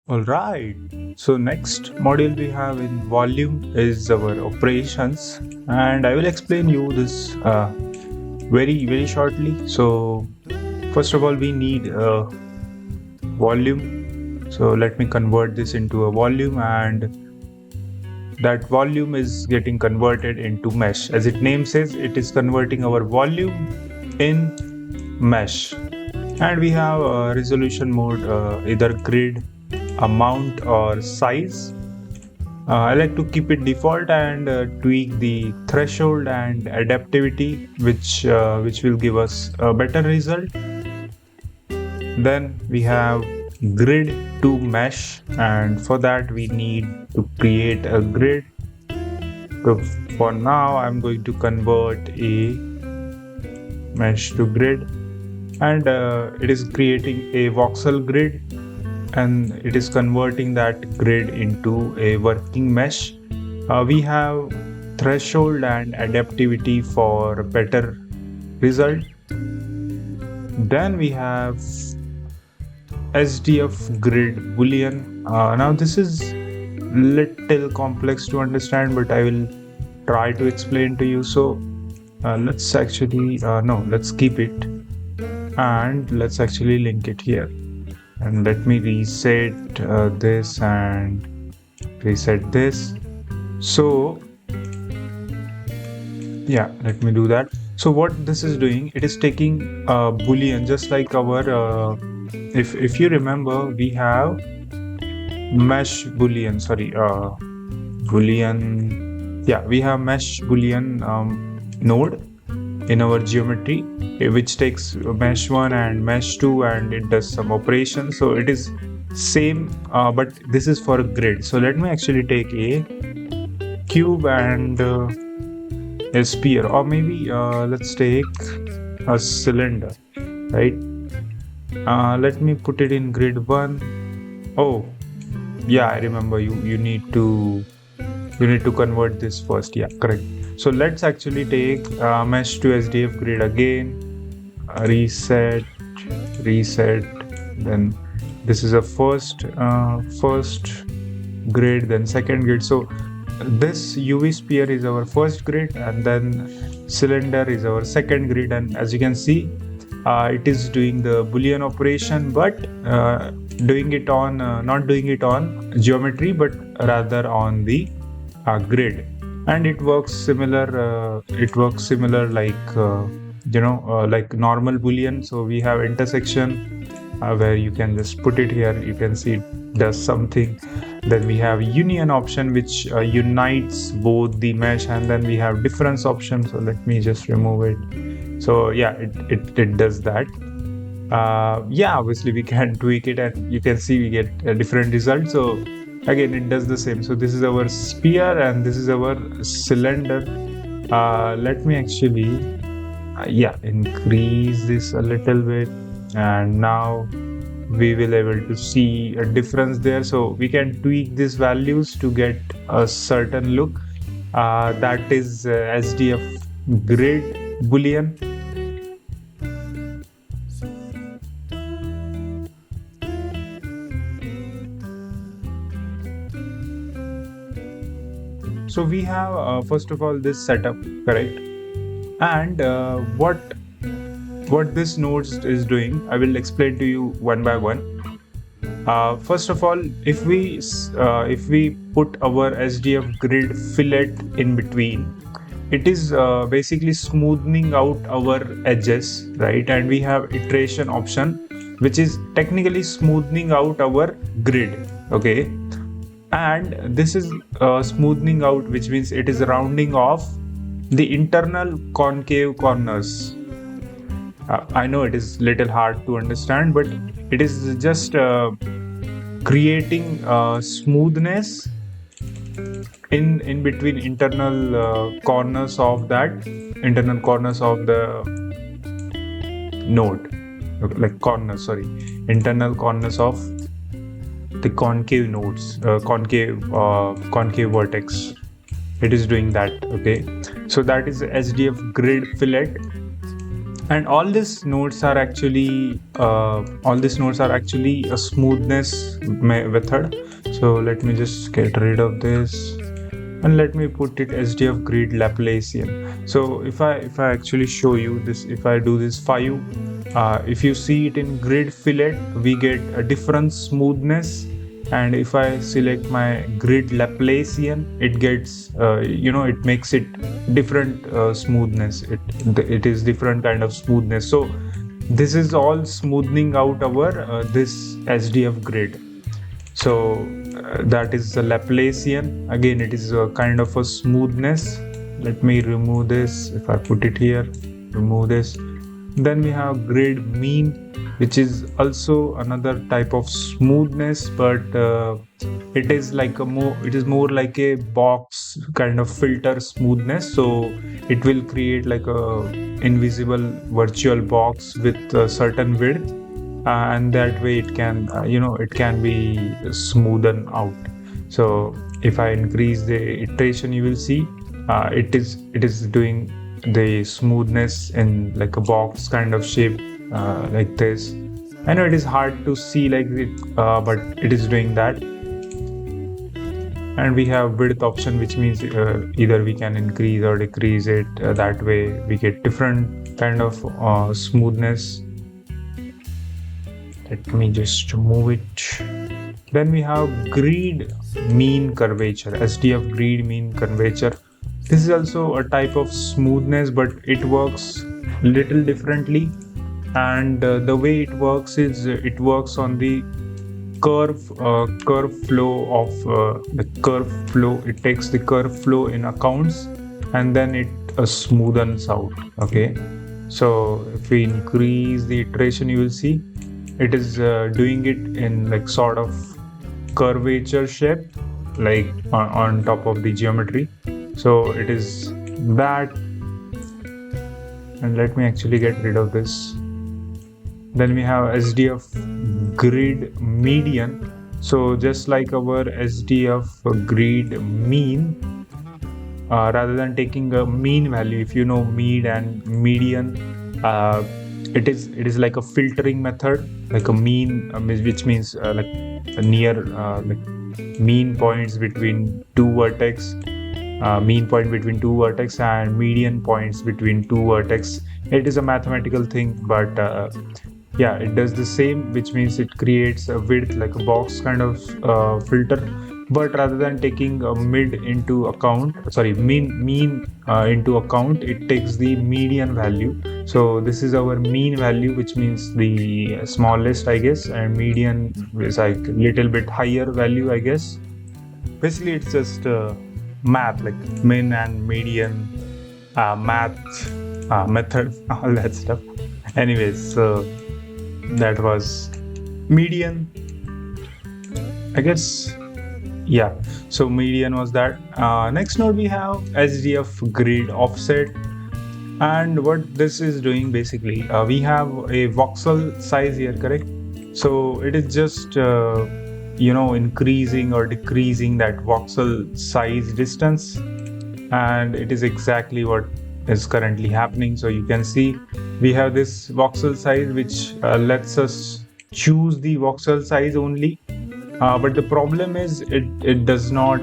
Alright, so next module we have in volume is our operations, and I will explain you this very shortly. So first of all we need a volume. So let me convert this into a volume, and that volume is getting converted into mesh. As its name says, it is converting our volume in mesh. And we have a resolution mode, either grid, amount or size. I like to keep it default and tweak the threshold and adaptivity, which will give us a better result. Then we have grid to mesh, and for that we need to create a grid. So for now I'm going to convert a mesh to grid, and it is creating a voxel grid, and it is converting that grid into a working mesh. We have threshold and adaptivity for better result. Then we have SDF grid Boolean. Now this is little complex to understand, but I will try to explain to you. So let's actually let's keep it, and let's actually link it here. And let me reset this and reset this. So yeah, let me do that. So what this is doing, it is taking a Boolean, just like our if you remember, we have mesh Boolean, Boolean, yeah, we have mesh Boolean node in our geometry, which takes mesh 1 and mesh 2 and it does some operations. So it is same, but this is for a grid. So let me actually take a cube and a sphere, or maybe let's take a cylinder, right? Let me put it in grid 1. Oh yeah, I remember, you need to convert this first. Yeah, correct. So let's actually take mesh to SDF grid again, reset, then this is a first grid, then second grid. So this UV sphere is our first grid, and then cylinder is our second grid. And as you can see, it is doing the Boolean operation, but doing it on not doing it on geometry, but rather on the grid. And it works similar like like normal Boolean. So we have intersection, where you can just put it here, you can see it does something. Then we have union option, which unites both the mesh, and then we have difference option. So let me just remove it. So yeah, it does that. Yeah, obviously we can tweak it, and you can see we get a different result. So again, it does the same. So this is our sphere and this is our cylinder. Let me actually increase this a little bit, and now we will able to see a difference there. So we can tweak these values to get a certain look. That is SDF grid Boolean. So we have first of all this setup, correct? And what this node is doing, I will explain to you one by one. First of all, if we put our SDF grid fillet in between, it is basically smoothing out our edges, right? And we have iteration option, which is technically smoothing out our grid, okay? And this is smoothing out, which means it is rounding off the internal concave corners. I know it is little hard to understand, but it is just creating smoothness in between internal corners of the node, like corners, internal corners of the concave nodes, concave vertex. It is doing that, okay? So that is SDF grid fillet. And all these nodes are actually a smoothness method. So let me just get rid of this and let me put it SDF grid Laplacian. So if I actually show you this, if I do this 5, if you see it in grid fillet, we get a different smoothness. And if I select my grid Laplacian, it gets it makes it different smoothness. It is different kind of smoothness. So this is all smoothing out our this SDF grid. So that is the Laplacian. Again, it is a kind of a smoothness. Let me remove this. If I put it here, remove this. Then we have grid mean, which is also another type of smoothness, but it is more like a box kind of filter smoothness. So it will create like a invisible virtual box with a certain width, and that way it can it can be smoothen out. So if I increase the iteration, you will see it is doing the smoothness in like a box kind of shape, like this. I know it is hard to see like it, but it is doing that. And we have width option, which means either we can increase or decrease it. That way we get different kind of smoothness. Let me just move it. Then we have grid mean curvature, SDF grid mean curvature. This is also a type of smoothness, but it works little differently. And the way it works is it works on the curve flow of the curve flow. It takes the curve flow in accounts and then it smoothens out. Okay, so if we increase the iteration, you will see it is doing it in like sort of curvature shape, like on top of the geometry. So it is that. And let me actually get rid of this. Then we have SDF grid median. So just like our SDF grid mean, rather than taking a mean value, if you know mean and median, it is like a filtering method, like a mean, which means like a near like mean points between two vertex, mean point between two vertex and median points between two vertex. It is a mathematical thing, but yeah, it does the same, which means it creates a width like a box kind of filter. But rather than taking a mean into account, into account, it takes the median value. So this is our mean value, which means the smallest, I guess, and median is like a little bit higher value, I guess. Basically, it's just math, like min and median, math method, all that stuff. Anyways, so that was median, I guess. Yeah, so median was that. Next node we have SDF grid offset. And what this is doing, basically, we have a voxel size here, correct? So it is just increasing or decreasing that voxel size distance, and it is exactly what is currently happening. So you can see we have this voxel size, which lets us choose the voxel size only. But the problem is it does not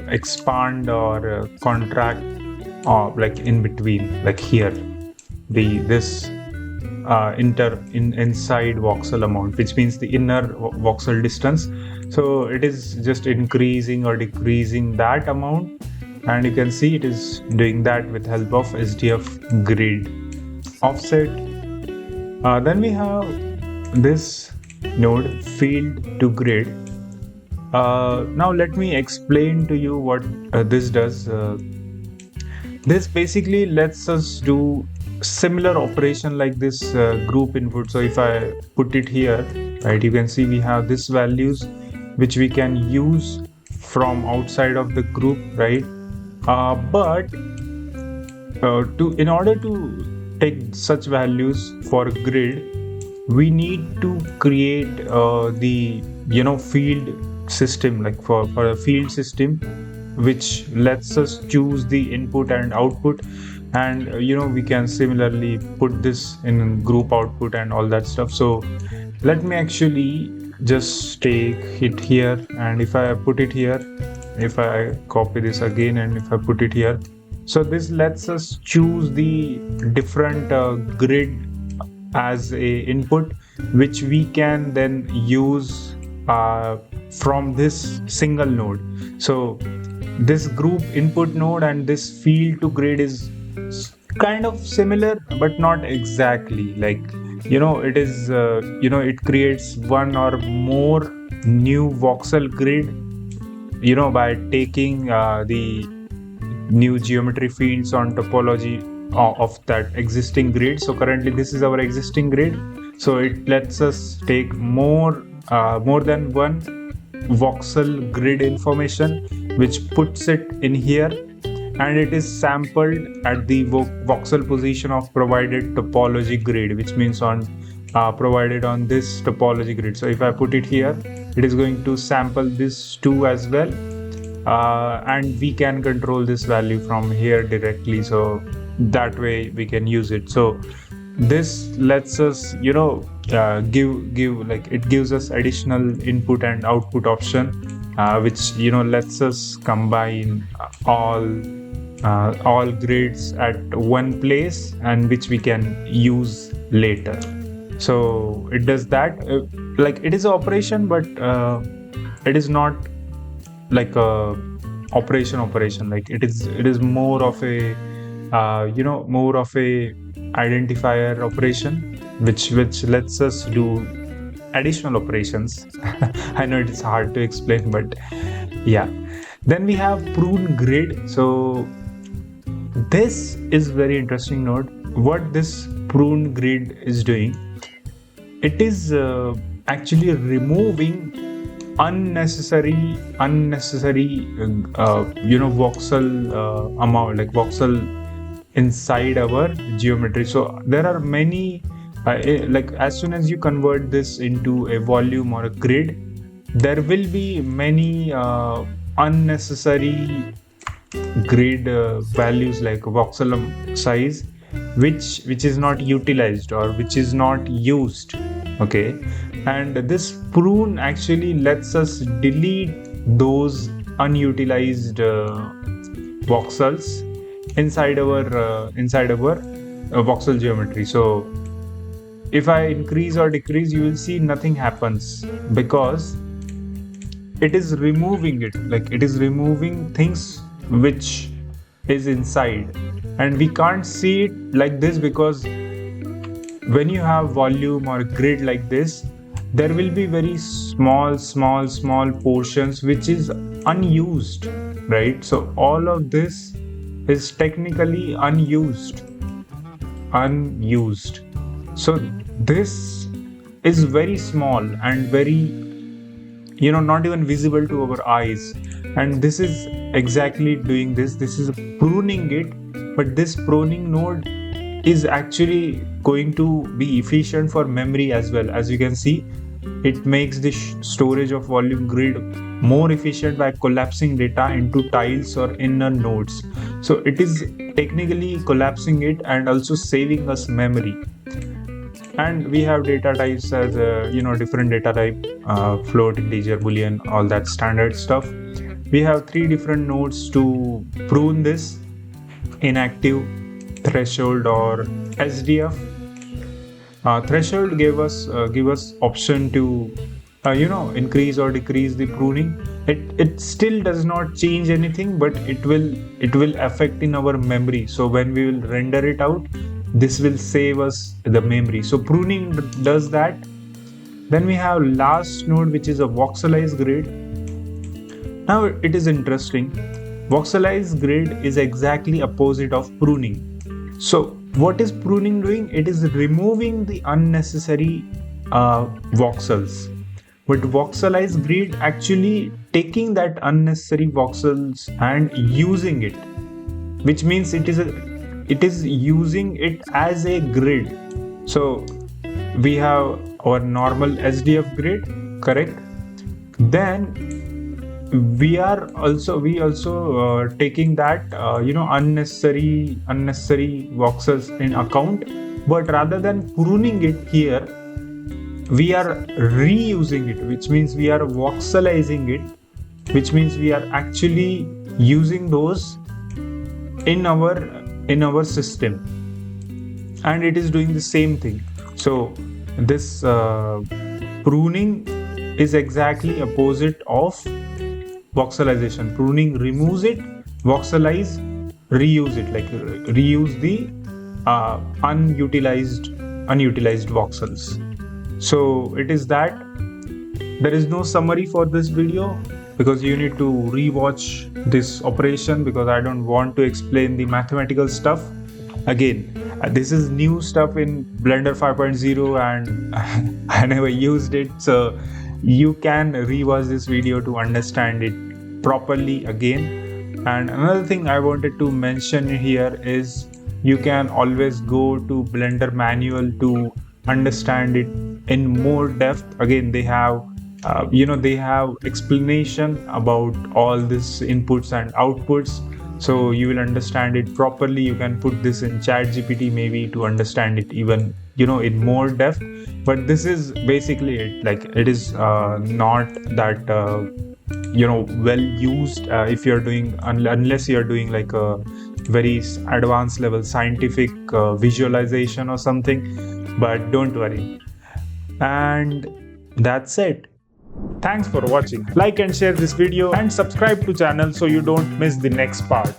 expand or contract like in between, like here, this inside voxel amount, which means the inner voxel distance. So it is just increasing or decreasing that amount, and you can see it is doing that with help of SDF grid offset. Then we have this node field to grid. Now let me explain to you what this does. This basically lets us do similar operation like this group input. So if I put it here, right, you can see we have these values which we can use from outside of the group, right? But in order to take such values for grid, we need to create the field system, like for a field system which lets us choose the input and output. and we can similarly put this in group output and all that stuff. So let me actually just take it here, and if I put it here, if I copy this again and if I put it here, so this lets us choose the different grid as a input, which we can then use from this single node. So this group input node and this field to grid is kind of similar, but not exactly. Like it is it creates one or more new voxel grid by taking the new geometry fields on topology of that existing grid. So currently this is our existing grid, so it lets us take more than one voxel grid information, which puts it in here, and it is sampled at the voxel position of provided topology grid, which means on provided on this topology grid. So if I put it here, it is going to sample this too as well, and we can control this value from here directly, so that way we can use it. So this lets us give like it gives us additional input and output option, which lets us combine all grids at one place, and which we can use later. So it does that. Like it is an operation, but it is not like a operation. Like it is more of a more of a identifier operation, which lets us do additional operations. I know it is hard to explain, but yeah. Then we have Prune grid. So this is very interesting node. What this Prune grid is doing, it is actually removing unnecessary voxel amount, like voxel inside our geometry. So there are many like as soon as you convert this into a volume or a grid, there will be many unnecessary grid values like voxel size, which is not utilized or which is not used. Okay, and this Prune actually lets us delete those unutilized voxels inside our voxel geometry. So if I increase or decrease, you will see nothing happens, because it is removing it, like it is removing things which is inside, and we can't see it like this, because when you have volume or grid like this, there will be very small portions which is unused, right? So all of this is technically unused. So this is very small and very not even visible to our eyes, and this is exactly doing this is pruning it. But this pruning node is actually going to be efficient for memory as well. As you can see, it makes the storage of volume grid more efficient by collapsing data into tiles or inner nodes. So it is technically collapsing it and also saving us memory. And we have data types as different data type, float, integer, boolean, all that standard stuff. We have 3 different nodes to prune this: inactive, threshold, or SDF. Threshold give us option to increase or decrease the pruning. It still does not change anything, but it will affect in our memory. So when we will render it out, this will save us the memory. So pruning does that. Then we have last node, which is a Voxelize grid. Now it is interesting. Voxelize grid is exactly opposite of pruning. So what is pruning doing? It is removing the unnecessary voxels. But Voxelize grid actually taking that unnecessary voxels and using it, which means it is using it as a grid. So we have our normal SDF grid, correct? Then we also taking that unnecessary voxels in account, but rather than pruning it here, we are reusing it, which means we are voxelizing it, which means we are actually using those in our system, and it is doing the same thing. So this pruning is exactly opposite of voxelization. Pruning removes it, voxelize reuse it, like reuse the unutilized voxels. So it is that. There is no summary for this video because you need to rewatch this operation, because I don't want to explain the mathematical stuff again. This is new stuff in Blender 5.0 and I never used it, so you can rewatch this video to understand it properly again. And another thing I wanted to mention here is you can always go to Blender manual to understand it in more depth. Again, they have they have explanation about all this inputs and outputs, so you will understand it properly. You can put this in ChatGPT maybe to understand it even in more depth, but this is basically it. Like, it is not that well used if you're doing unless you're doing like a very advanced level scientific visualization or something, but don't worry. And that's it. Thanks for watching. Like and share this video and subscribe to channel so you don't miss the next part.